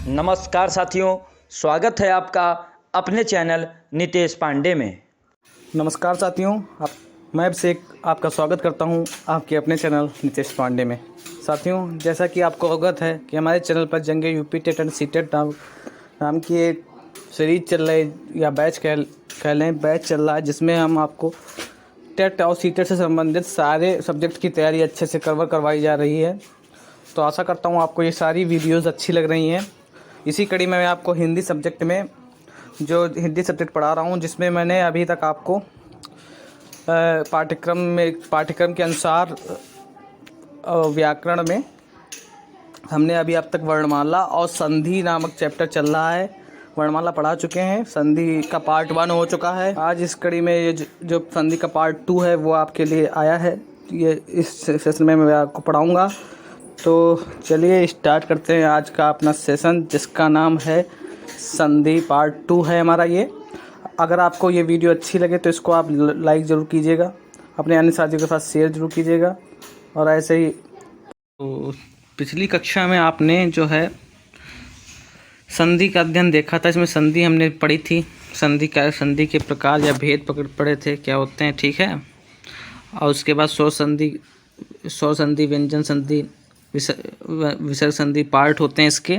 नमस्कार साथियों, स्वागत है आपका अपने चैनल नितेश पांडे में। नमस्कार साथियों, मैं अभिषेक आपका स्वागत करता हूं आपके अपने चैनल नितेश पांडे में। साथियों, जैसा कि आपको अवगत है कि हमारे चैनल पर जंगे यूपी टेट एंड सीटेट नाम की एक सीरीज चल रही या बैच कह लें बैच चल रहा है, जिसमें हम आपको टेट और सीटेट से संबंधित सारे सब्जेक्ट की तैयारी अच्छे से करवाई जा रही है। तो आशा करता हूँ आपको ये सारी वीडियोज़ अच्छी लग रही हैं। इसी कड़ी में मैं आपको हिंदी सब्जेक्ट पढ़ा रहा हूँ, जिसमें मैंने अभी तक आपको पाठ्यक्रम के अनुसार व्याकरण में हमने अभी अब तक वर्णमाला और संधि नामक चैप्टर चल रहा है। वर्णमाला पढ़ा चुके हैं, संधि का पार्ट 1 हो चुका है। आज इस कड़ी में ये जो संधि का पार्ट 2 है वो आपके लिए आया है। ये इस सेशन में मैं आपको पढ़ाऊँगा। तो चलिए स्टार्ट करते हैं आज का अपना सेशन, जिसका नाम है संधि पार्ट 2 है हमारा ये। अगर आपको ये वीडियो अच्छी लगे तो इसको आप लाइक ज़रूर कीजिएगा, अपने अन्य साथियों के साथ शेयर ज़रूर कीजिएगा। और ऐसे ही तो पिछली कक्षा में आपने जो है संधि का अध्ययन देखा था। इसमें संधि हमने पढ़ी थी, संधि के प्रकार या भेद पढ़े थे क्या होते हैं, ठीक है। और उसके बाद स्वर संधि, व्यंजन संधि, विसर्ग संधि पार्ट होते हैं इसके,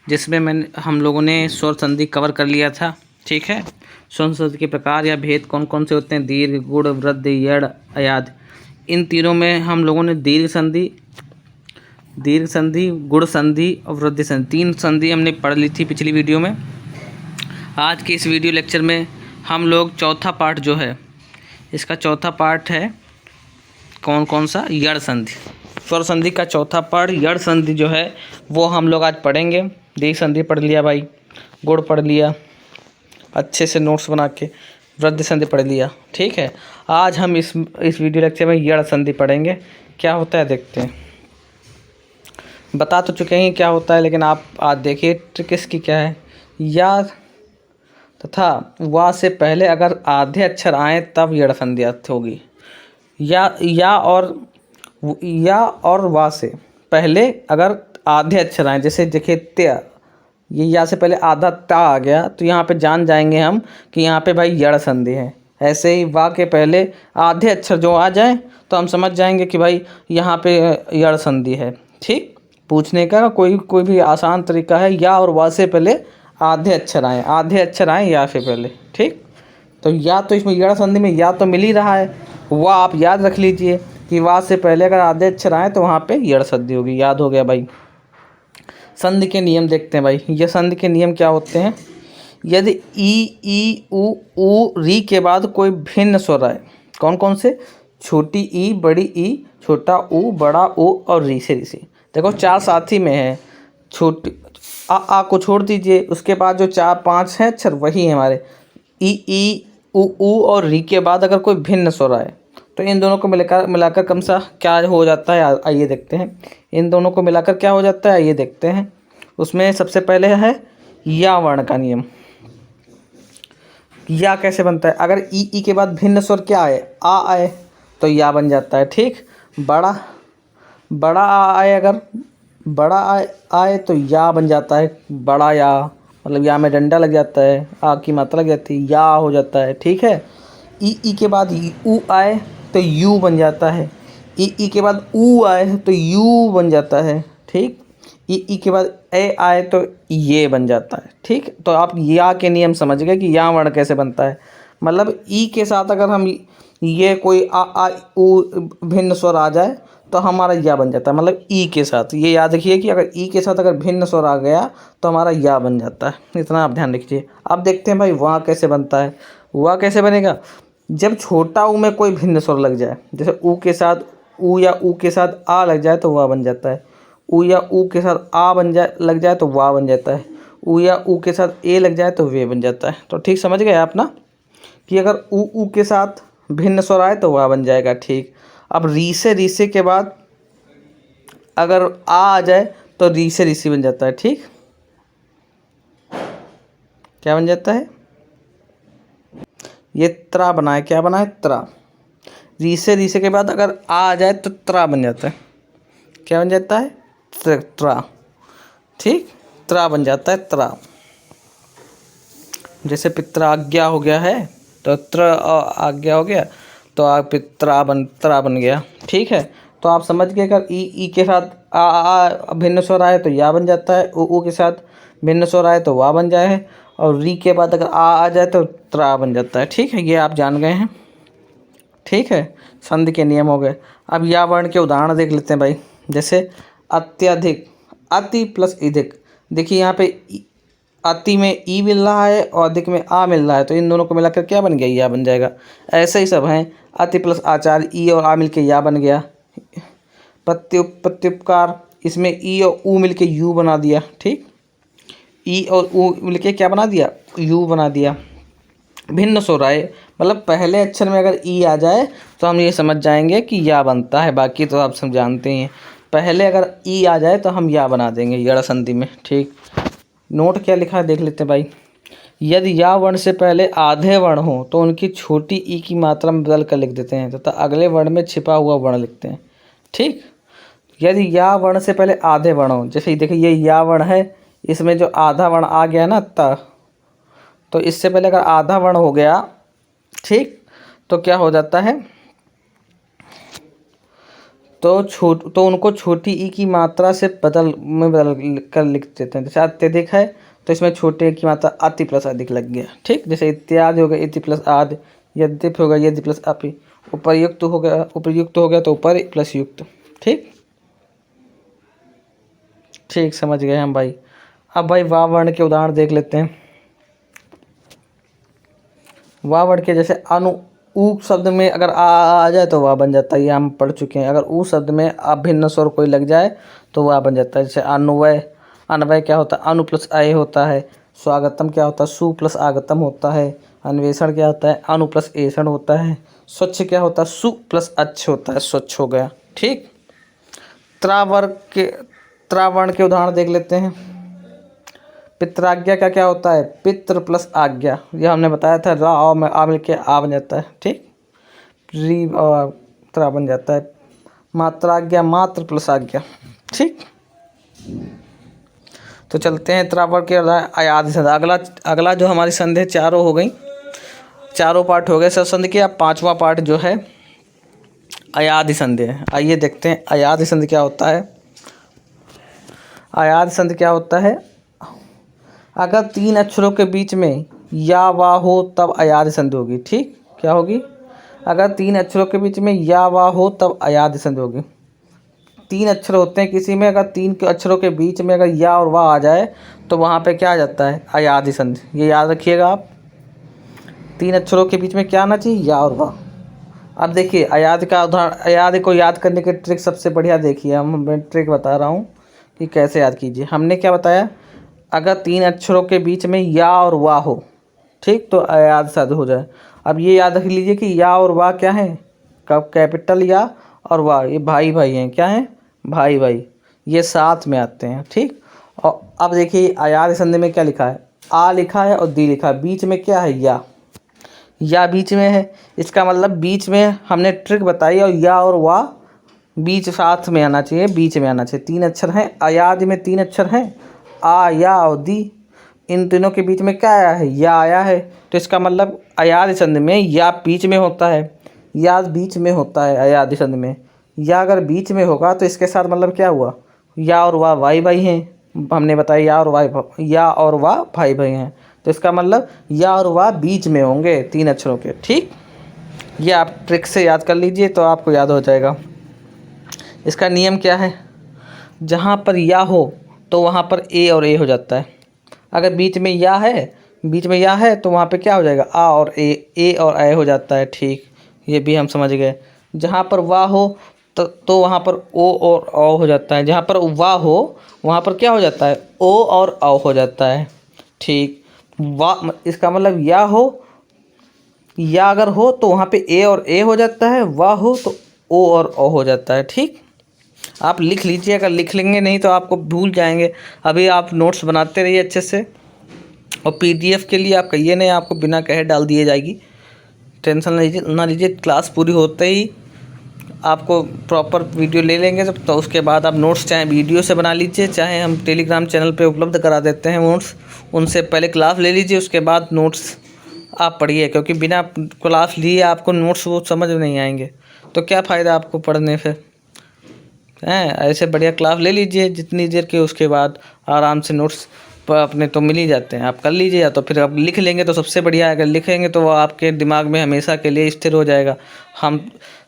जिसमें हम लोगों ने स्वर संधि कवर कर लिया था, ठीक है। स्वर संधि के प्रकार या भेद कौन कौन से होते हैं, दीर्घ, गुण, वृद्ध, यड़, अयाद। इन तीनों में हम लोगों ने दीर्घ संधि, गुण संधि और वृद्धि संधि, 3 संधि हमने पढ़ ली थी पिछली वीडियो में। आज के इस वीडियो लेक्चर में हम लोग चौथा पार्ट जो है, इसका चौथा पार्ट है कौन सा, यड़ संधि। स्वर संधि का चौथा पार्ट यड़ संधि जो है वो हम लोग आज पढ़ेंगे। दीर्घ संधि पढ़ लिया भाई, गुण पढ़ लिया अच्छे से नोट्स बना के, वृद्धि संधि पढ़ लिया, ठीक है। आज हम इस वीडियो लेक्चर में यड़ संधि पढ़ेंगे। क्या होता है देखते हैं। बता तो चुके हैं क्या होता है, लेकिन आप आज देखिए ट्रिक इसकी क्या है। या तथा वा से पहले अगर आधे अक्षर आए तब यड़ संधि अर्थ होगी। या और वा से पहले अगर आधे अक्षर आए, जैसे देखिए त्य, ये या से पहले आधा ता आ गया तो यहाँ पे जान जाएंगे हम कि यहाँ पे भाई यड़ संधि है। ऐसे ही वा के पहले आधे अक्षर जो आ जाए तो हम समझ जाएंगे कि भाई यहाँ पे यड़ संधि है, ठीक। पूछने का कोई भी आसान तरीका है, या और वा से पहले आधे अक्षर आए या से पहले, ठीक। तो या तो इसमें यड़ संधि में या तो मिल ही रहा है, वह आप याद रख लीजिए कि वा से पहले अगर आधे अक्षर आए तो वहाँ पे यड़ संधि होगी। याद हो गया भाई। संधि के नियम देखते हैं भाई। ये संधि के नियम क्या होते हैं। यदि ई उ री के बाद कोई भिन्न स्वर आए, कौन कौन से, छोटी ई, बड़ी ई, छोटा ऊ, बड़ा ऊ और री से देखो 4 साथी में है। छोटी आ को छोड़ दीजिए, उसके बाद जो 4-5 हैं अक्षर वही है हमारे। ई उ और री के बाद अगर कोई भिन्न स्वर आए तो इन दोनों को मिलाकर कम सा क्या हो जाता है, आइए देखते हैं। इन दोनों को मिलाकर क्या हो जाता है, आइए देखते हैं। उसमें सबसे पहले है या वर्ण का नियम। या कैसे बनता है, अगर ई के बाद भिन्न स्वर क्या आए, आ आए तो या बन जाता है, ठीक। बड़ा आ आए, अगर बड़ा आए तो या बन जाता है, बड़ा या, मतलब या में डंडा लग जाता है, आ की मात्रा लग जाती है, या हो जाता है, ठीक है। ई के बाद ऊ आए तो यू बन जाता है। ई के बाद ऊ आए तो यू बन जाता है, ठीक। ई के बाद ए आए तो ये बन जाता है, ठीक। तो आप या के नियम समझ गए कि या वर्ण कैसे बनता है। मतलब ई के साथ अगर हम ये कोई आ ऊ भिन्न स्वर आ जाए तो हमारा या बन जाता है। मतलब ई के साथ, ये याद रखिए कि अगर ई के साथ अगर भिन्न स्वर आ गया तो हमारा या बन जाता है। इतना आप ध्यान रखिए। अब देखते हैं भाई वहाँ कैसे बनता है। वहाँ कैसे बनेगा, जब छोटा ऊ में कोई भिन्न स्वर लग जाए, जैसे ऊ के साथ ऊ या ऊ के साथ आ लग जाए तो वाह बन जाता है। ऊ या ऊ के साथ आ लग जाए तो वाह बन जाता है। ऊ या ऊ के साथ ए लग जाए तो वे बन जाता है। तो ठीक समझ गए आप ना, कि अगर ऊ के साथ भिन्न स्वर आए तो वाह बन जाएगा, ठीक। अब री से के बाद अगर आ जाए तो री बन जाता है, ठीक। क्या बन जाता है, ये त्रा बना है, क्या बना है, त्रा। री से के बाद अगर आ जाए तो त्रा बन जाता है, क्या बन जाता है, त्रा, ठीक। त्रा बन जाता है त्रा। जैसे पित्राज्ञा हो गया है तो त्र आज्ञा हो गया तो त्रा बन गया। ठीक है, तो आप समझ गए अगर ई के साथ आ भिन्न स्वर आए तो या बन जाता है, ऊ के साथ भिन्न स्वर आए तो वा बन जाए, और री के बाद अगर आ जाए तो त्रा बन जाता है। ठीक है, ये आप जान गए हैं। ठीक है, संधि के नियम हो गए। अब या वर्ण के उदाहरण देख लेते हैं भाई। जैसे अत्यधिक, अति प्लस अधिक। देखिए यहाँ पे अति में ई मिल रहा है और अधिक में आ मिल रहा है, तो इन दोनों को मिलाकर क्या बन गया, या बन जाएगा। ऐसे ही सब हैं, अति प्लस आचार्य, ई और आ मिल के या बन गया। प्रत्युपकार, इसमें ई और ऊ मिल के यू बना दिया। ठीक, ई और ऊ मिल के क्या बना दिया, यू बना दिया। भिन्न स्वर आए, मतलब पहले अक्षर में अगर ई आ जाए तो हम ये समझ जाएंगे कि या बनता है, बाकी तो आप सब जानते ही हैं। पहले अगर ई आ जाए तो हम या बना देंगे यड़ संधि में। ठीक, नोट क्या लिखा है देख लेते हैं भाई। यदि या वर्ण से पहले आधे वर्ण हो तो उनकी छोटी ई की मात्रा में बदल कर लिख देते हैं तथा अगले वर्ण में छिपा हुआ वर्ण लिखते हैं। ठीक, यदि या वर्ण से पहले आधे वर्ण हो, जैसे देखिए ये या वर्ण है, इसमें जो आधा वर्ण आ गया ना त, तो इससे पहले अगर आधा वर्ण हो गया, ठीक, तो क्या हो जाता है, तो उनको छोटी ई की मात्रा से बदल कर लिख देते हैं। जैसे अत्यधिक है तो इसमें छोटे की मात्रा अति प्लस अधिक लग गया। ठीक, जैसे इत्यादि हो गया इति प्लस आदि, यद्यप हो गया यदि प्लस अपि, उपर्युक्त हो गया तो उपर प्लस युक्त। ठीक, ठीक, समझ गए हम भाई। अब भाई वाव वर्ण के उदाहरण देख लेते हैं। वाव वर्ण के जैसे ऊ शब्द में अगर आ जाए तो वाह बन जाता है, ये हम पढ़ चुके हैं। अगर ऊ शब्द में अभिन्न स्वर कोई लग जाए तो वाह बन जाता है। जैसे अन्वय क्या होता है, अनु प्लस अय होता है। स्वागतम क्या होता है, सु प्लस आगतम होता है। अन्वेषण क्या होता है, अनु प्लस एषण होता है। स्वच्छ क्या होता है, सु प्लस अच्छ होता है, स्वच्छ हो गया। ठीक, त्रावर्ण के उदाहरण देख लेते हैं। पित्राज्ञा का क्या होता है, पितृ प्लस आज्ञा, यह हमने बताया था। रा और में आ मिल के आ बन जाता है। ठीक, री और त्रा बन जाता है। मात्राज्ञा मात्र प्लस आज्ञा। ठीक, तो चलते हैं त्रावर्ण के अयादि संधि। अगला जो हमारी संधि चारों हो गई, चारों पार्ट हो गए सब संधि के। अब पांचवा पार्ट जो है अयादि संधि है। आइए देखते हैं अयादि संधि क्या होता है। अयादि संधि क्या होता है, अगर तीन अक्षरों के बीच में या वा हो तब अयादि संधि होगी। ठीक, क्या होगी, अगर तीन अक्षरों के बीच में या वा हो तब अयादि संधि होगी। तीन अक्षर होते हैं किसी में, अगर तीन के अक्षरों के बीच में अगर या और वा आ जाए तो वहाँ पे क्या आ जाता है, अयादि संधि। ये याद रखिएगा आप, तीन अक्षरों के बीच में क्या आना चाहिए, या और वा। अब देखिए अयादि का उदाहरण, अयादि को याद करने की ट्रिक सबसे बढ़िया देखिए, मैं ट्रिक बता रहा हूँ कि कैसे याद कीजिए। हमने क्या बताया, अगर तीन अक्षरों के बीच में या और वा हो, ठीक, तो अयादि संधि हो जाए। अब ये याद रख लीजिए कि या और वा क्या है, कब कैपिटल या और वा ये भाई भाई हैं, क्या हैं, भाई भाई, ये साथ में आते हैं। ठीक, और अब देखिए अयादि संधि में क्या लिखा है, आ लिखा है और दी लिखा है, बीच में क्या है, या बीच में है। इसका मतलब बीच में हमने ट्रिक बताई, और या और वा बीच साथ में आना चाहिए, बीच में आना चाहिए। तीन अक्षर हैं अयादि में, तीन अक्षर हैं आ, या और दी, इन तीनों के बीच में क्या आया है, या आया है। तो इसका मतलब अयादि संधि में या बीच में होता है, या बीच में होता है अयादि संधि में। या अगर बीच में होगा तो इसके साथ मतलब क्या हुआ, या और वाह भाई भाई हैं, हमने बताया या और वाह भाई भाई हैं, तो इसका मतलब या और वाह बीच में होंगे तीन अक्षरों के। ठीक, ये आप ट्रिक से याद कर लीजिए तो आपको याद हो जाएगा। इसका नियम क्या है, जहाँ पर या हो तो वहाँ पर ए और ए हो जाता है। अगर बीच में या है तो वहाँ पे क्या हो जाएगा, आ और ए और ए हो जाता है। ठीक, ये भी हम समझ गए। जहाँ पर वाह हो तो वहाँ पर ओ और औ हो जाता है। जहाँ पर वाह हो वहाँ पर क्या हो जाता है, ओ और औ हो जाता है। ठीक, वाह इसका मतलब या अगर हो तो वहाँ पे ए और ए हो जाता है, वाह हो तो ओ और औ हो जाता है। ठीक, आप लिख लीजिए, अगर लिख लेंगे नहीं तो आपको भूल जाएंगे। अभी आप नोट्स बनाते रहिए अच्छे से, और पीडीएफ के लिए आप कहिए नहीं, आपको बिना कहे डाल दिए जाएगी। टेंशन ना लीजिए। क्लास पूरी होते ही आपको प्रॉपर वीडियो ले लेंगे जब, तो उसके बाद आप नोट्स चाहे वीडियो से बना लीजिए, चाहे हम टेलीग्राम चैनल पे उपलब्ध करा देते हैं नोट्स, उनसे पहले क्लास ले लीजिए, उसके बाद नोट्स आप पढ़िए। क्योंकि बिना क्लास लिए आपको नोट्स वो समझ में नहीं आएंगे, तो क्या फ़ायदा आपको पढ़ने से हैं। ऐसे बढ़िया क्लास ले लीजिए जितनी देर के, उसके बाद आराम से नोट्स पर अपने तो मिल ही जाते हैं, आप कर लीजिए। या तो फिर आप लिख लेंगे तो सबसे बढ़िया है, अगर लिखेंगे तो वो आपके दिमाग में हमेशा के लिए स्थिर हो जाएगा। हम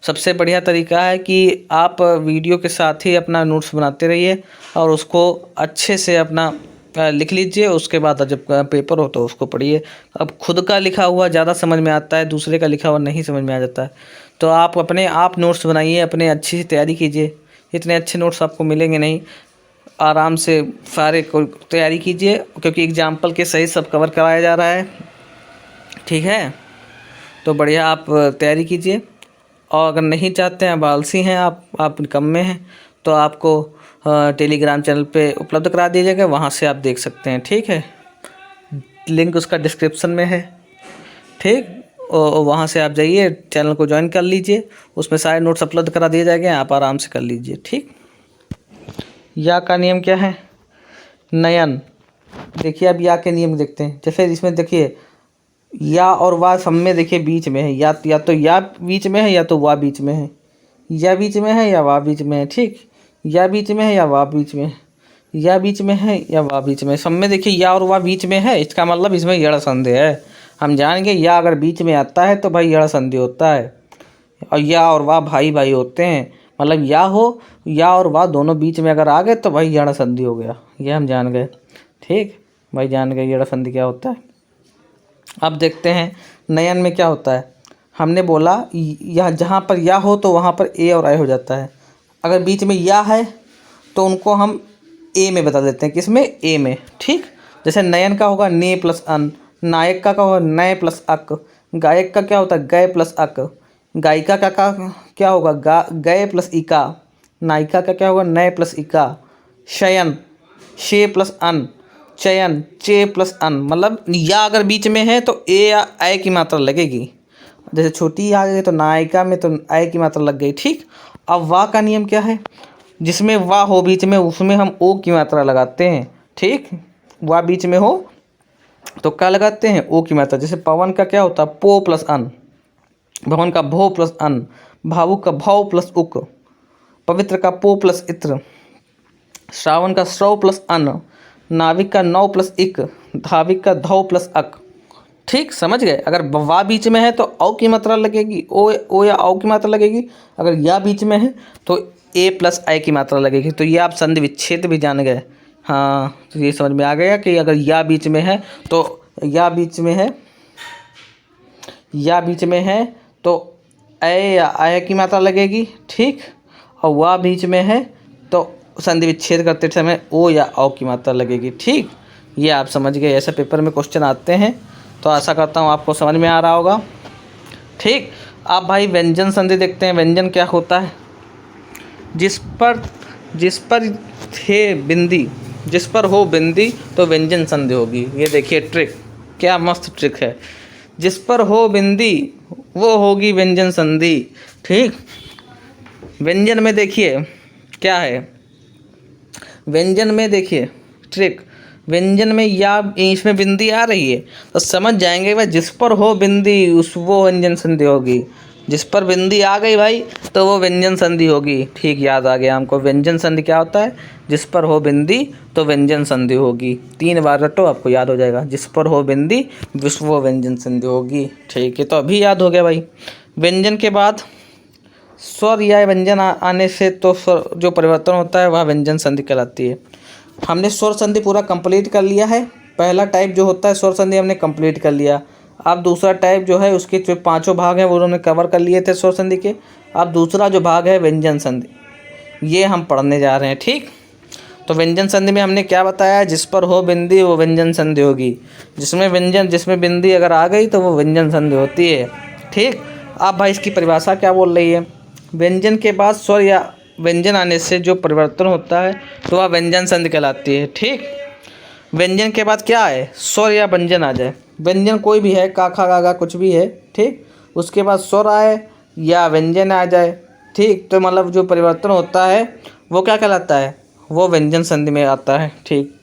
सबसे बढ़िया तरीका है कि आप वीडियो के साथ ही अपना नोट्स बनाते रहिए और उसको अच्छे से अपना लिख लीजिए। उसके बाद जब पेपर हो तो उसको पढ़िए। अब खुद का लिखा हुआ ज़्यादा समझ में आता है, दूसरे का लिखा हुआ नहीं समझ में आ जाता है। तो आप अपने आप नोट्स बनाइए, अपने अच्छी से तैयारी कीजिए। इतने अच्छे नोट्स आपको मिलेंगे नहीं, आराम से सारे को तैयारी कीजिए, क्योंकि एग्जाम्पल के सही सब कवर कराया जा रहा है। ठीक है, तो बढ़िया आप तैयारी कीजिए। और अगर नहीं चाहते हैं, आलसी हैं आप निकम्मे हैं, तो आपको टेलीग्राम चैनल पे उपलब्ध करा दिया जाएगा, वहाँ से आप देख सकते हैं। ठीक है, लिंक उसका डिस्क्रिप्शन में है। ठीक, और वहाँ से आप जाइए, चैनल को ज्वाइन कर लीजिए, उसमें सारे नोट्स अपलोड करा दिए जाएंगे, आप आराम से कर लीजिए। ठीक, या का नियम क्या है? नयन। देखिए अब या के नियम देखते हैं। जैसे इसमें देखिए या और वाह सब में देखिए बीच में है, या तो या बीच में है या तो वाह बीच में है, या बीच में है या वाह बीच में है। ठीक, या बीच में है या वाह बीच में है, या बीच में है या वाह बीच में। सब में देखिए या और वाह बीच में है, इसका मतलब इसमें यड़ संधि है। हम जानेंगे या अगर बीच में आता है तो भाई यड़ संधि होता है, और या और वाह भाई भाई होते हैं। मतलब या और वाह दोनों बीच में अगर आ गए तो भाई यड़ संधि हो गया, ये हम जान गए। ठीक भाई, जान गए यड़ संधि क्या होता है। अब देखते हैं नयन में क्या होता है। हमने बोला यह जहाँ पर या हो तो वहाँ पर ए और आई हो जाता है। अगर बीच में या है तो उनको हम ए में बता देते हैं, किसमें? ए में। ठीक, जैसे नयन का होगा ने प्लस अन, नायक का होगा नय प्लस अक, गायक का क्या होता है गय प्लस अक, गायिका का क्या होगा गय प्लस इका, नायिका का क्या होगा नय प्लस इका, शयन शे प्लस अन, चयन चे प्लस अन। मतलब या अगर बीच में है तो ए या आय की मात्रा लगेगी। जैसे छोटी आ गई तो नायिका में तो आय की मात्रा लग गई। ठीक, अब वाह का नियम क्या है? जिसमें वाह हो बीच में उसमें हम ओ की मात्रा लगाते हैं। ठीक, वाह बीच में हो तो क्या लगाते हैं? ओ की मात्रा। जैसे पवन का क्या होता है? पो प्लस अन, भवन का भो प्लस अन, भावुक का भाव प्लस उक, पवित्र का पो प्लस इत्र, श्रावण का श्रव प्लस अन, नाविक का नौ प्लस इक, धाविक का धौ प्लस अक। ठीक, समझ गए। अगर वाह बीच में है तो औ की मात्रा लगेगी, ओ या औ की मात्रा लगेगी। अगर या बीच में है तो ए प्लस आई की मात्रा लगेगी। तो ये आप संधि विच्छेद भी जान गए। हाँ, तो ये समझ में आ गया कि अगर या बीच में है तो या बीच में है तो ए या आय की मात्रा लगेगी। ठीक, और वाह बीच में है तो संधि विच्छेद करते समय ओ या औ की मात्रा लगेगी। ठीक, ये आप समझ गए। ऐसे पेपर में क्वेश्चन आते हैं, तो आशा करता हूँ आपको समझ में आ रहा होगा। ठीक, आप भाई व्यंजन संधि देखते हैं। व्यंजन क्या होता है? जिस पर हो बिंदी तो व्यंजन संधि होगी। ये देखिए ट्रिक, क्या मस्त ट्रिक है। जिस पर हो बिंदी वो होगी व्यंजन संधि। ठीक, व्यंजन में देखिए क्या है, व्यंजन में देखिए ट्रिक। व्यंजन में या इसमें बिंदी आ रही है तो समझ जाएंगे भाई जिस पर हो बिंदी वो व्यंजन संधि होगी। जिस पर बिंदी आ गई भाई तो वो व्यंजन संधि होगी। ठीक, याद आ गया हमको। व्यंजन संधि क्या होता है? जिस पर हो बिंदी तो व्यंजन संधि होगी। 3 बार रटो, आपको याद हो जाएगा। जिस पर हो बिंदी वो व्यंजन संधि होगी। ठीक है, तो अभी याद हो गया भाई। व्यंजन के बाद स्वर या व्यंजन आने से तो स्वर जो परिवर्तन होता है वह व्यंजन संधि कहलाती है। हमने स्वर संधि पूरा कंप्लीट कर लिया है। पहला टाइप जो होता है स्वर संधि हमने कंप्लीट कर लिया। अब दूसरा टाइप जो है उसके जो 5 भाग हैं वो उन्होंने कवर कर लिए थे स्वर संधि के। अब दूसरा जो भाग है व्यंजन संधि, ये हम पढ़ने जा रहे हैं। ठीक, तो व्यंजन संधि में हमने क्या बताया? जिस पर हो बिंदी वो व्यंजन संधि होगी। जिसमें बिंदी अगर आ गई तो वो व्यंजन संधि होती है। ठीक, अब भाई इसकी परिभाषा क्या बोल रही है? व्यंजन के बाद स्वर या व्यंजन आने से जो परिवर्तन होता है तो वह व्यंजन संधि कहलाती है। ठीक, व्यंजन के बाद क्या है? स्वर या व्यंजन आ जाए। व्यंजन कोई भी है, का खा गा गा कुछ भी है। ठीक, उसके बाद स्वर आए या व्यंजन आ जाए ठीक। तो मतलब जो परिवर्तन होता है वो क्या कहलाता है, वो व्यंजन संधि में आता है। ठीक।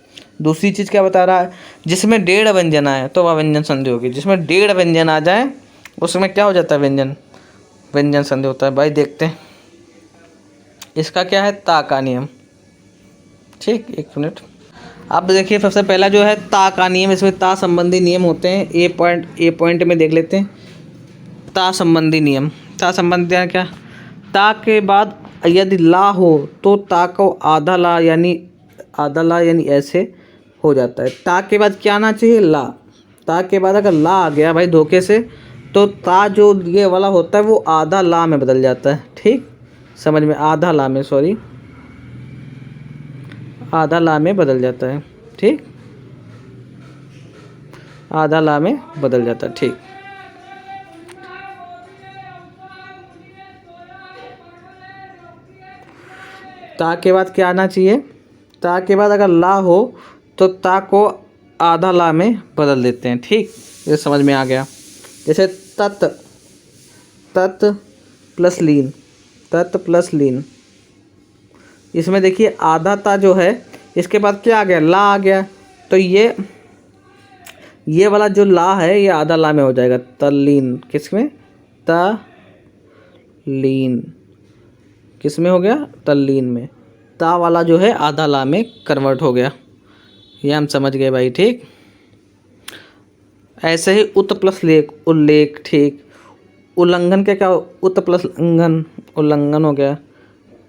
दूसरी चीज़ क्या बता रहा है, जिसमें डेढ़ व्यंजन आए तो वह व्यंजन संधि होगी। जिसमें डेढ़ व्यंजन आ जाए उसमें क्या हो जाता है, व्यंजन संधि होता है। भाई देखते हैं इसका क्या है, ता का नियम। ठीक, एक मिनट। अब देखिए सबसे पहला जो है ता का नियम, इसमें ता संबंधी नियम होते हैं। ए पॉइंट में देख लेते हैं ता संबंधी नियम। ता संबंधी क्या, ता के बाद यदि ला हो तो ता को आधा ला यानी ऐसे हो जाता है। ता के बाद क्या आना चाहिए, ला। ता के बाद अगर ला आ गया भाई धोखे से, तो ता जो ये वाला होता है वो आधा ला में बदल जाता है। ठीक, समझ में, आधा ला में, सॉरी, आधा ला में बदल जाता है। ठीक, आधा ला में बदल जाता है। ठीक, ता के बाद क्या आना चाहिए, ता के बाद अगर ला हो तो ता को आधा ला में बदल देते हैं। ठीक, ये समझ में आ गया। जैसे तत् प्लस लीन, तत् प्लस लीन, इसमें देखिए आधा ता जो है इसके बाद क्या आ गया, ला आ गया। तो ये वाला जो ला है ये आधा ला में हो जाएगा। तल्लीन किसमें, तल्लीन किसमें हो गया, तल्लीन में। ता वाला जो है आधा ला में कन्वर्ट हो गया। ये हम समझ गए भाई। ठीक, ऐसे ही उत प्लस लेख, उल्लेख। ठीक, उल्लंघन का क्या, उत प्लस लंघन, उल्लंघन हो गया।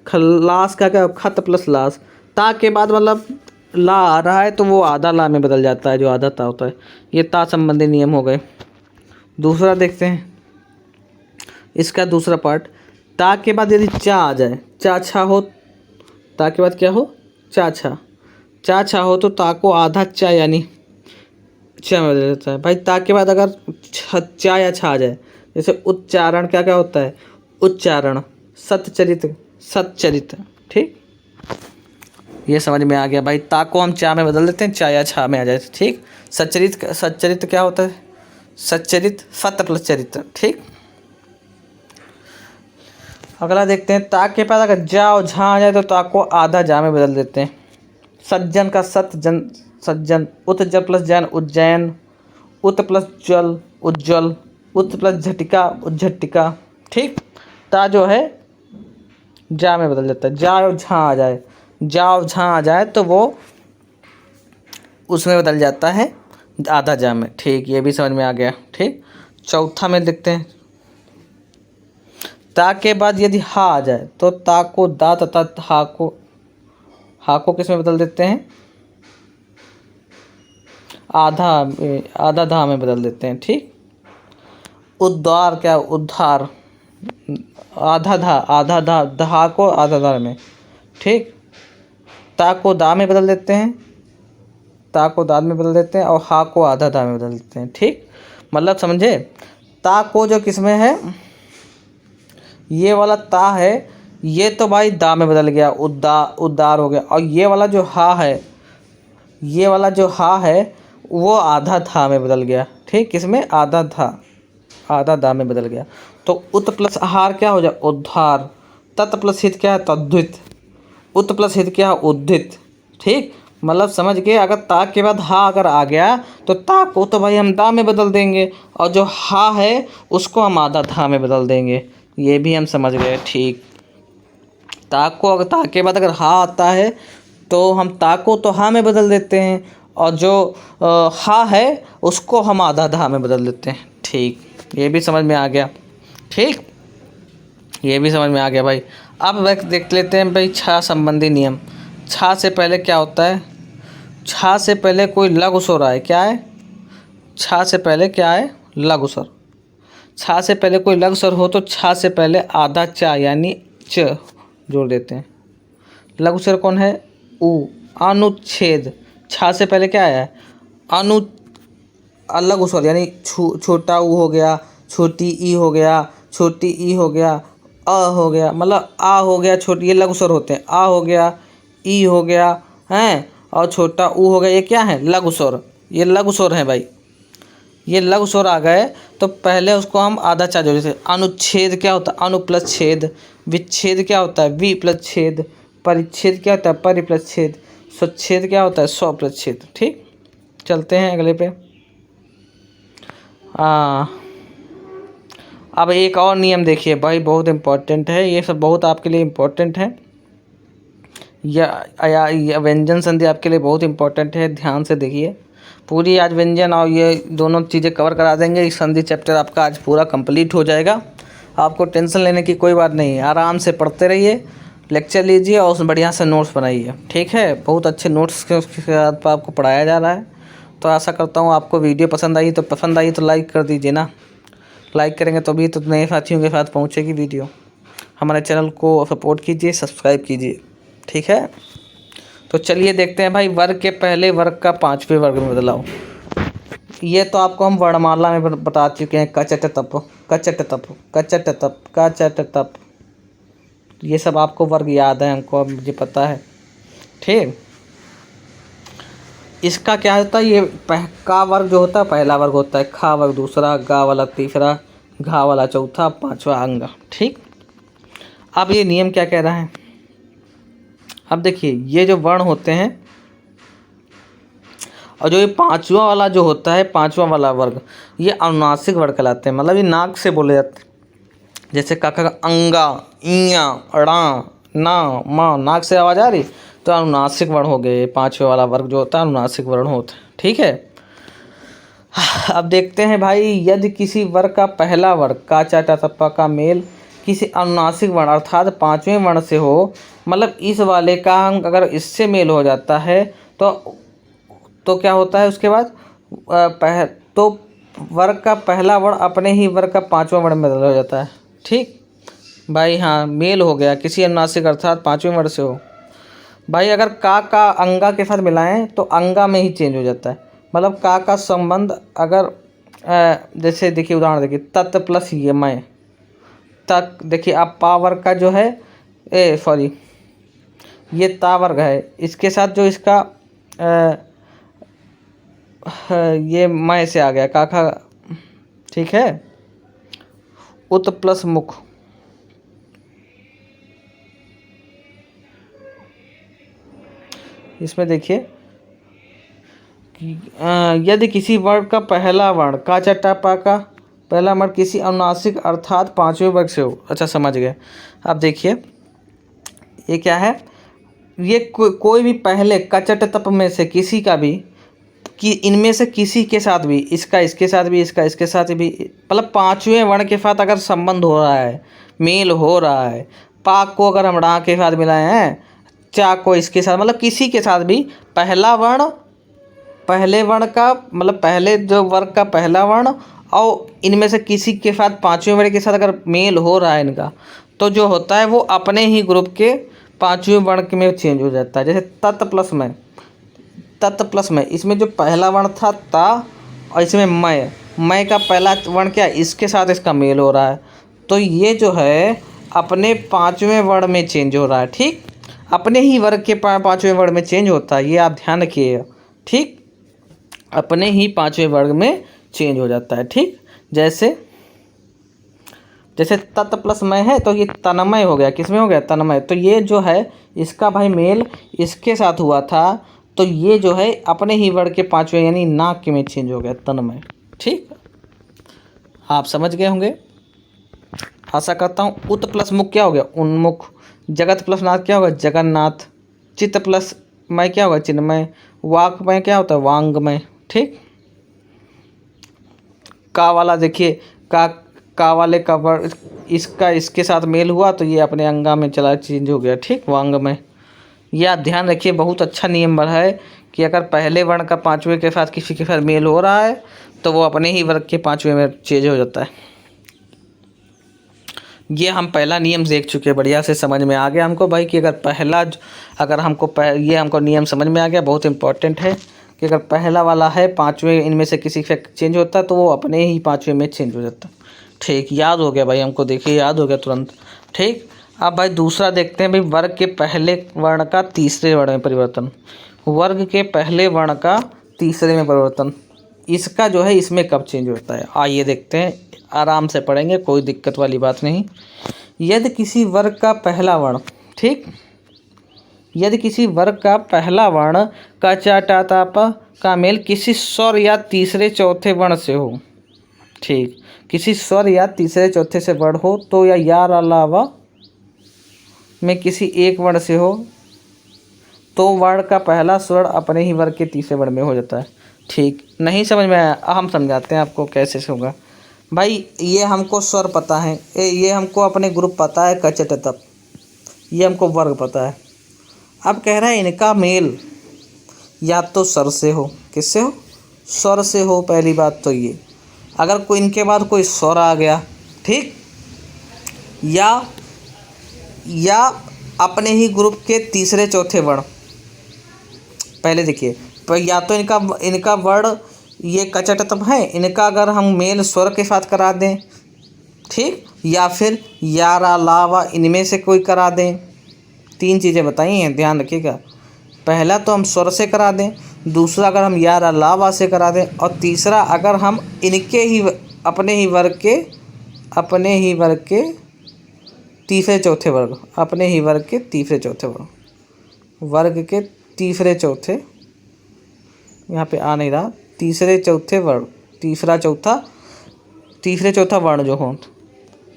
खल्लास का क्या, खत प्लस लास। ता के बाद मतलब ला आ रहा है तो वो आधा ला में बदल जाता है, जो आधा ता होता है। ये ता संबंधी नियम हो गए। दूसरा देखते हैं इसका दूसरा पार्ट। ता के बाद यदि चा आ जाए, चा छा हो, ता के बाद क्या हो, चा छा, चा छा हो तो ता को आधा चा यानी चा में बदल जाता है। भाई ता के बाद अगर चा या छा आ जाए, जैसे उच्चारण क्या क्या होता है, उच्चारण, सच्चरित, सच्चरित। ठीक, ये समझ में आ गया भाई। ता को हम चा में बदल देते हैं, चा या छा में आ जाए। ठीक, सच्चरित, सच्चरित क्या होता है, सच्चरित, सत प्लस चरित्र। ठीक, अगला देखते हैं ता के बाद अगर जा और झा आ जाए तो ता को आधा जा में बदल देते हैं। सज्जन का सतजन, सज्जन। उत जल प्लस जैन, उज्जैन। उत प्लस जल, उज्जवल। उत प्लस झटिका, उज्झटिका। ठीक, ता जो है जा में बदल जाता है। जा और झा आ जाए, जा और झा आ जाए तो वो उसमें बदल जाता है आधा जा में। ठीक, ये भी समझ में आ गया। ठीक, चौथा में देखते हैं ता के बाद यदि हा आ जाए तो ता को दा तथा हा को किस में बदल देते हैं, आधा धा में बदल देते हैं। ठीक, उद्धार क्या, उद्धार, आधा धा, धा को आधा धा में। ठीक, ता को दा में बदल देते हैं, ता को दाद में बदल देते हैं और हा को आधा धा में बदल देते हैं। ठीक, मतलब समझे, ता को जो किसमें है, ये वाला ता है ये तो भाई दा में बदल गया, उद्धार हो गया। और ये वाला जो हा है, ये वाला जो हा है वो आधा था में बदल गया। ठीक, किसमें, आधा दा में बदल गया। तो उत प्लस आहार क्या हो जाए, उद्धार। तत् प्लस हित क्या है, तद्धित। उत प्लस हित क्या है, उद्धित। ठीक, मतलब समझ गए, अगर ता के बाद हा अगर आ गया तो ता को तो भाई हम दा में बदल देंगे और जो हा है उसको हम आधा था में बदल देंगे। ये भी हम समझ गए। ठीक, ता को अगर ता के बाद अगर हा आता है तो हम ता को तो हा में बदल देते हैं और जो हा है उसको हम आधा धा में बदल देते हैं। ठीक, ये भी समझ में आ गया। ठीक, ये भी समझ में आ गया भाई। अब देख लेते हैं भाई छा संबंधी नियम। छा से पहले क्या होता है, छा से पहले कोई लघु स्वर आए, क्या है, छा से पहले क्या है, लघु स्वर। छा से पहले कोई लघु स्वर हो तो छा से पहले आधा चा यानी च जोड़ देते हैं। लघु स्वर कौन है, उ। अनुच्छेद, छा से पहले क्या आया है, लघु स्वर यानी छोटा ऊ हो गया, छोटी ई हो गया, छोटी ई हो गया, अ हो गया, मतलब आ हो गया, छोटी, ये लघु स्वर होते हैं। आ हो गया, ई हो गया हैं और छोटा ऊ हो गया, ये क्या है, लघु स्वर। ये लघु स्वर है भाई। ये लघु स्वर आ गए तो पहले उसको हम आधा चार्ज हो, जैसे अनुच्छेद क्या होता है, अनु प्लस छेद। विच्छेद क्या होता है, वि प्लस छेद। परिच्छेद क्या होता है, परि प्लस छेद। स्वच्छेद क्या होता है, स्व प्लस छेद। ठीक, चलते हैं अगले पे। अब एक और नियम देखिए भाई, बहुत इम्पोर्टेंट है ये सब, बहुत आपके लिए इम्पोर्टेंट है। या व्यंजन संधि आपके लिए बहुत इम्पोर्टेंट है, ध्यान से देखिए। पूरी आज व्यंजन और ये दोनों चीज़ें कवर करा देंगे। इस संधि चैप्टर आपका आज पूरा कंप्लीट हो जाएगा। आपको टेंशन लेने की कोई बात नहीं है, आराम से पढ़ते रहिए, लेक्चर लीजिए और उसमें बढ़िया से नोट्स बनाइए। ठीक है, बहुत अच्छे नोट्स के साथ आपको पढ़ाया जा रहा है। तो आशा करता हूँ आपको वीडियो पसंद आई तो लाइक कर दीजिए ना। लाइक करेंगे तभी तो नए साथियों के साथ पहुँचेगी वीडियो। हमारे चैनल को सपोर्ट कीजिए, सब्सक्राइब कीजिए। ठीक है, तो चलिए देखते हैं भाई, वर्ग के पहले वर्ग का पांचवें वर्ग में बदलाव। ये तो आपको हम वर्णमाला में बता चुके हैं, कचट तप, कचट तप, कचट तप, कचट तप। ये सब आपको वर्ग याद है, हमको मुझे पता है। ठीक, इसका क्या होता है, ये का वर्ग जो होता है पहला वर्ग होता है, खा वर्ग दूसरा, गा वाला तीसरा, घा वाला चौथा, पांचवा अंग। ठीक, अब ये नियम क्या कह रहा है, अब देखिए ये जो वर्ण होते हैं और जो ये पांचवा वाला जो होता है, पांचवा वाला वर्ग, ये अनुनासिक वर्ग कहलाते हैं। मतलब ये नाक से बोले जाते हैं। जैसे काका का अंगा, इया, अड़ा, ना, माँ, नाक से आवाज़ आ रही तो अनुनासिक वर्ण हो गए। पांचवे वाला वर्ग जो होता है अनुनासिक वर्ण होता है। ठीक है, अब देखते हैं भाई, यदि किसी वर्ग का पहला वर्ग का, चा, टा, तप्पा का मेल किसी अनुनासिक वर्ण अर्थात पांचवें वर्ण से हो, मतलब इस वाले का हम अगर इससे मेल हो जाता है तो क्या होता है उसके बाद तो वर्ग का पहला वर्ण अपने ही वर्ग का पांचवा वर्ण में बदल हो जाता है। ठीक भाई, हाँ, मेल हो गया किसी अनुनासिक अर्थात पांचवें वर्ण से हो। भाई अगर का अंगा के साथ मिलाएं तो अंगा में ही चेंज हो जाता है। मतलब का संबंध अगर जैसे देखिए उदाहरण देखिए, तत् प्लस ये मैं तक, देखिए आप पा वर्ग का जो है ये ता वर्ग है, इसके साथ जो इसका ये मैं से आ गया काका। ठीक है, उत प्लस मुख, इसमें देखिए यदि किसी वर्ग का पहला वर्ण का, चट्टा, पा का पहला वर्ण किसी अनुनासिक अर्थात पांचवें वर्ग से हो। अच्छा, समझ गए। अब देखिए ये क्या है, ये कोई भी पहले कचट तप में से किसी का भी, कि इनमें से किसी के साथ भी, इसका इसके साथ भी, इसका इसके साथ भी, मतलब पांचवें वर्ण के साथ अगर संबंध हो रहा है, मेल हो रहा है, पाक को अगर हम ड़ा के साथ मिलाए हैं, चा को इसके साथ, मतलब किसी के साथ भी पहला वर्ण, पहले वर्ण का मतलब पहले जो वर्ग का पहला वर्ण और इनमें से किसी के साथ पांचवें वर्ण के साथ अगर मेल हो रहा है इनका, तो जो होता है वो अपने ही ग्रुप के पांचवें वर्ण में चेंज हो जाता है। जैसे तत् प्लस में, तत् प्लस में इसमें जो पहला वर्ण था ता और इसमें मैं का पहला वर्ण क्या, इसके साथ इसका मेल हो रहा है, तो ये जो है अपने पांचवें वर्ण में चेंज हो रहा है। ठीक, अपने ही वर्ग के पांचवें वर्ण में चेंज होता है, ये आप ध्यान रखिएगा। ठीक, अपने ही पांचवें वर्ग में चेंज हो जाता है। ठीक, जैसे तत् प्लस मय है तो ये तन्मय हो गया, किसमें हो गया, तन्मय। तो ये जो है इसका भाई मेल इसके साथ हुआ था, तो ये जो है अपने ही वर्ग के पांचवें यानी नाक के में चेंज हो गया, तन्मय। ठीक, आप समझ गए होंगे, आशा करता हूँ। उत प्लस मुख क्या हो गया, उन्मुख। जगत प्लस नाथ क्या होगा, जगन्नाथ। चित्त प्लस मय क्या होगा, चिन्मय। वाक में क्या होता है, वांगमय। ठीक, का वाला देखिए, का वाले का वर्ग इसका इसके साथ मेल हुआ तो ये अपने अंगा में चला चेंज हो गया। ठीक, वांगमय। ये आप ध्यान रखिए, बहुत अच्छा नियम बना है कि अगर पहले वर्ण का पांचवें के साथ किसी के साथ मेल हो रहा है तो वो अपने ही वर्ग के पांचवें में चेंज हो जाता है। ये हम पहला नियम देख चुके हैं, बढ़िया से समझ में आ गया हमको भाई कि ये हमको नियम समझ में आ गया। बहुत इंपॉर्टेंट है कि अगर पहला वाला है पांचवें इनमें से किसी से चेंज होता है तो वो अपने ही पांचवें में चेंज हो जाता है। ठीक, याद हो गया भाई हमको, देखिए याद हो गया तुरंत। ठीक, अब भाई दूसरा देखते हैं भाई, वर्ग के पहले वर्ण का तीसरे वर्ण में परिवर्तन। वर्ग के पहले वर्ण का तीसरे में परिवर्तन। इसका जो है इसमें कब चेंज होता है, आइए देखते हैं, आराम से पढ़ेंगे, कोई दिक्कत वाली बात नहीं। यदि किसी वर्ग का पहला वर्ण, ठीक, यदि किसी वर्ग का पहला वर्ण का चा टा ता प का मेल किसी स्वर या तीसरे चौथे वर्ण से हो, ठीक, किसी स्वर या तीसरे चौथे से वर्ण हो तो या अलावा में किसी एक वर्ण से हो तो वर्ण का पहला स्वर अपने ही वर्ग के तीसरे वर्ण में हो जाता है। ठीक, नहीं समझ में आया, हम समझाते हैं आपको कैसे से होगा। भाई ये हमको स्वर पता है, ये हमको अपने ग्रुप पता है कचट तप, ये हमको वर्ग पता है। अब कह रहा है इनका मेल या तो स्वर से हो, किससे हो, स्वर से हो। पहली बात तो ये, अगर कोई इनके बाद कोई स्वर आ गया, ठीक, या अपने ही ग्रुप के तीसरे चौथे वर्ण, पहले देखिए, पर या तो इनका वर्ण ये कचट तप है, इनका अगर हम मेल स्वर के साथ करा दें, ठीक, या फिर यार अलावा इनमें से कोई करा दें। तीन चीज़ें बताई हैं, ध्यान रखिएगा। पहला तो हम स्वर से करा दें, दूसरा अगर हम यार अलावा से करा दें, और तीसरा अगर हम इनके ही अपने ही वर्ग के तीसरे चौथे वर्ग, अपने ही वर्ग के तीसरे चौथे वर्ग के तीसरे चौथे, यहाँ पे आ नहीं रहा, तीसरे चौथे वर्ण, तीसरे चौथा वर्ण जो हो,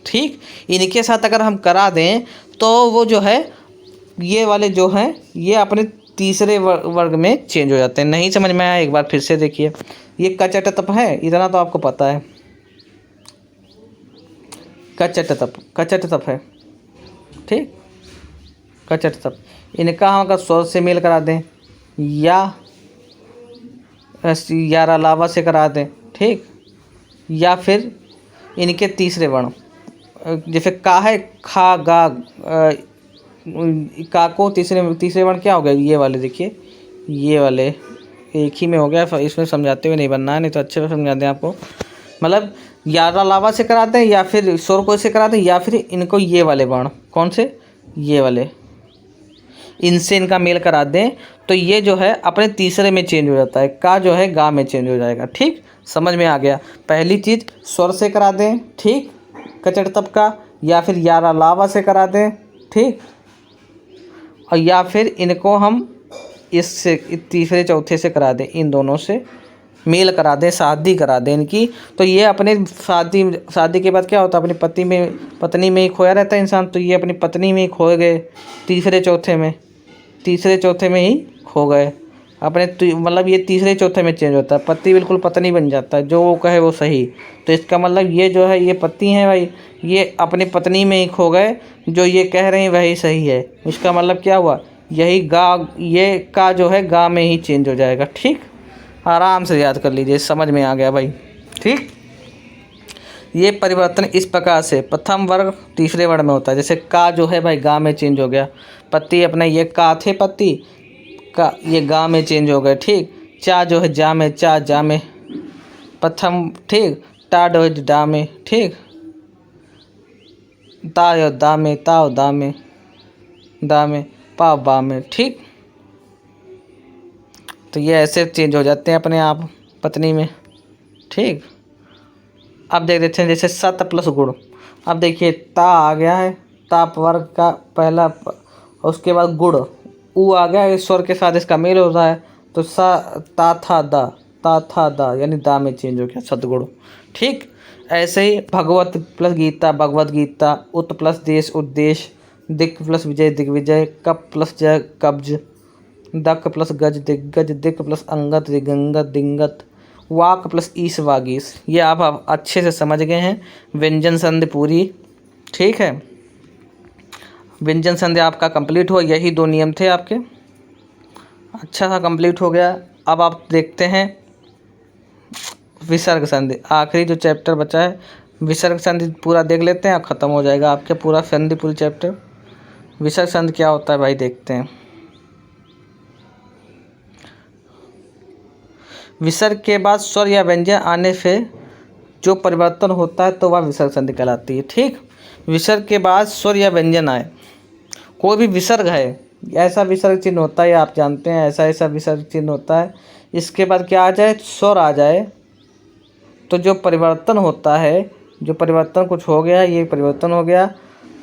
ठीक, इनके साथ अगर हम करा दें तो वो जो है ये वाले जो हैं ये अपने तीसरे वर्ग में चेंज हो जाते हैं। नहीं समझ में आया, एक बार फिर से देखिए। ये कचट तप है, इतना तो आपको पता है, कचट तप है, ठीक, कचट तप। इनका हम अगर स्वर से मेल करा दें या यार अलावा से करा दें, ठीक, या फिर इनके तीसरे वर्ण, जैसे का है खा गा, का को तीसरे वर्ण क्या हो गया, ये वाले देखिए, ये वाले एक ही में हो गया, इसमें समझाते हुए नहीं बनना है, नहीं तो अच्छे से समझा दें आपको। मतलब यार अलावा से करा दें या फिर स्वर को से करा दें, या फिर इनको ये वाले वर्ण, कौन से, ये वाले, इनसे इनका मेल करा दें तो ये जो है अपने तीसरे में चेंज हो जाता है, का जो है गा में चेंज हो जाएगा। ठीक, समझ में आ गया। पहली चीज़ स्वर से करा दें, ठीक, कचड़ तब का, या फिर यार अलावा से करा दें, ठीक, और या फिर इनको हम इससे तीसरे चौथे से करा दें, इन दोनों से मेल करा दें, शादी करा दें इनकी, तो ये अपने शादी के बाद क्या होता है, अपनी पत्नी में ही खोया रहता है इंसान, तो ये अपनी पत्नी में ही खो गए, तीसरे चौथे में ही खो गए अपने, मतलब ये तीसरे चौथे में चेंज होता है, पति बिल्कुल पत्नी बन जाता है, जो वो कहे वो सही। तो इसका मतलब ये जो है ये पति हैं भाई, ये अपनी पत्नी में ही खो गए, जो ये कह रहे हैं वही सही है। इसका मतलब क्या हुआ, यही गा, ये का जो है गा में ही चेंज हो जाएगा। ठीक, आराम से याद कर लीजिए, समझ में आ गया भाई। ठीक, ये परिवर्तन इस प्रकार से प्रथम वर्ग तीसरे वर्ण में होता है। जैसे का जो है भाई गा में चेंज हो गया, पति अपना ये का थे पति का, ये गा में चेंज हो गए। ठीक, चा जो है जा में, चा जा में प्रथम, ठीक, टा जो है डा में, ठीक, ता यो दा में, ता दा में, दा में, पा बा में। ठीक, तो ये ऐसे चेंज हो जाते हैं अपने आप पत्नी में। ठीक, अब देख लेते हैं जैसे सत प्लस गुण। अब देखिए ता आ गया है, ताप वर्ग का पहला, उसके बाद गुण ऊ आ गया, इस स्वर के साथ इसका मेल हो रहा है, तो सा ता था दा यानी दा में चेंज हो गया, सतगुण। ठीक, ऐसे ही भगवत प्लस गीता भगवत गीता, उत प्लस देश उद्देश, दिक् प्लस विजय दिग्विजय, कप प्लस जय कब्ज, दक प्लस गज दिग्गज, दिक प्लस अंगत दिगंगत दिंगत, वाक प्लस ईस वागीस। ये आप अच्छे से समझ गए हैं व्यंजन संधि पूरी। ठीक है, व्यंजन संधि आपका कंप्लीट हुआ, यही दो नियम थे आपके, अच्छा सा कंप्लीट हो गया। अब आप देखते हैं विसर्ग संधि, आखिरी जो चैप्टर बचा है विसर्ग संधि पूरा देख लेते हैं, ख़त्म हो जाएगा आपके पूरा संधि पूरी चैप्टर। विसर्ग संधि क्या होता है भाई, देखते हैं। विसर्ग के बाद स्वर या व्यंजन आने से जो परिवर्तन होता है तो वह विसर्ग संधि कहलाती है। ठीक, विसर्ग के बाद स्वर या व्यंजन आए, कोई भी विसर्ग है, ऐसा विसर्ग चिन्ह होता है, आप जानते हैं ऐसा विसर्ग चिन्ह होता है, इसके बाद क्या आ जाए, स्वर आ जाए, तो जो परिवर्तन होता है, जो परिवर्तन कुछ हो गया, ये परिवर्तन हो गया,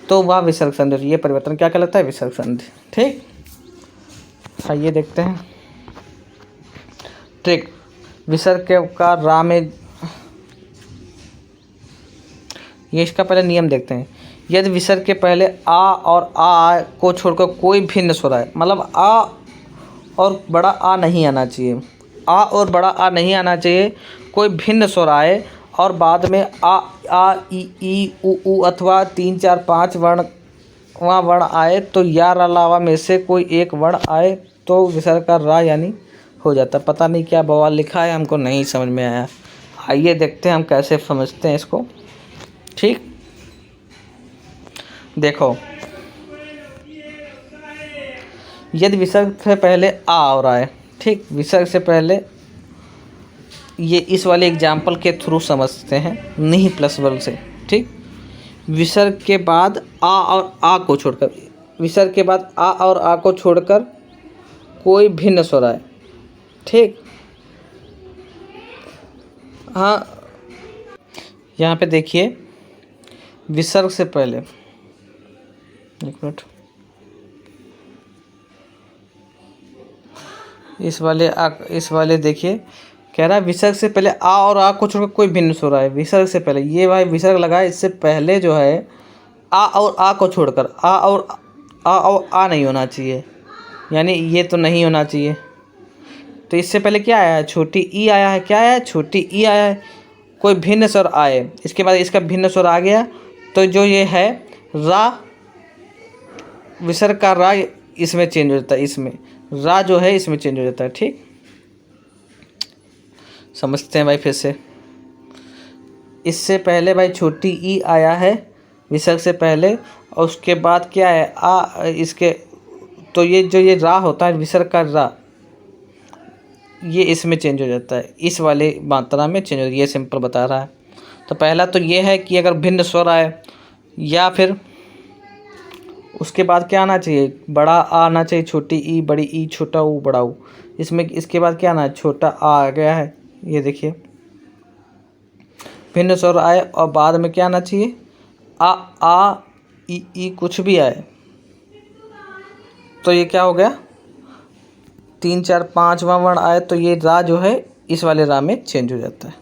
तो वह विसर्ग संधि, ये परिवर्तन क्या कहलाता है, विसर्ग संधि। ठीक, आइए देखते हैं ट्रिक। विसर्ग के का रा में, ये इसका पहले नियम देखते हैं। यदि विसर्ग के पहले आ और आ को छोड़कर कोई भिन्न स्वर आए, मतलब आ और बड़ा आ नहीं आना चाहिए, आ और बड़ा आ नहीं आना चाहिए, कोई भिन्न स्वर आए और बाद में आ ई उ अथवा 3 4 5 वर्ण वहाँ वर्ण आए, तो या अलावा में से कोई एक वर्ण आए तो विसर्ग का रा यानी हो जाता है। पता नहीं क्या बवाल लिखा है, हमको नहीं समझ में आया। आइए देखते हैं हम कैसे समझते हैं इसको। ठीक, देखो, यदि विसर्ग से पहले आ और आए, ठीक, विसर्ग से पहले, ये इस वाले एग्जाम्पल के थ्रू समझते हैं, नहीं प्लस बल से। ठीक, विसर्ग के बाद आ और आ को छोड़कर, विसर्ग के बाद आ और आ को छोड़कर कोई भिन्न स्वर आए। ठीक, हाँ, यहाँ पे देखिए, विसर्ग से पहले, एक मिनट, इस वाले देखिए, कह रहा है विसर्ग से पहले आ और आ को छोड़कर कोई भिन्न स्वर आए। विसर्ग से पहले, ये भाई विसर्ग लगा है, इससे पहले जो है आ और आ को छोड़कर, आ और आ नहीं होना चाहिए, यानी ये तो नहीं होना चाहिए। तो इससे पहले क्या आया है, छोटी ई आया है, क्या आया है, छोटी ई आया है, कोई भिन्न स्वर आए, इसके बाद इसका भिन्न स्वर आ गया, तो जो ये है रा, विसर्ग का रा इसमें चेंज हो जाता है, इसमें रा जो है इसमें चेंज हो जाता है। ठीक, समझते हैं भाई फिर से। इससे पहले भाई छोटी ई आया है विसर्ग से पहले, और उसके बाद क्या है आ, इसके, तो ये जो ये रा होता है, विसर्ग का रा, ये इसमें चेंज हो जाता है, इस वाले मात्रा में चेंज हो जाता है। ये सिंपल बता रहा है। तो पहला तो ये है कि अगर भिन्न स्वर आए, या फिर उसके बाद क्या आना चाहिए, बड़ा आ आना चाहिए, छोटी ई बड़ी ई, छोटा ऊ बड़ा ऊ। इसमें इसके बाद क्या आना है, छोटा आ गया है, ये देखिए, भिन्न स्वर आए और बाद में क्या आना चाहिए, आ ई कुछ भी आए, तो ये क्या हो गया, 3 4 5वां वर्ण आए, तो ये रा जो है इस वाले रा में चेंज हो जाता है।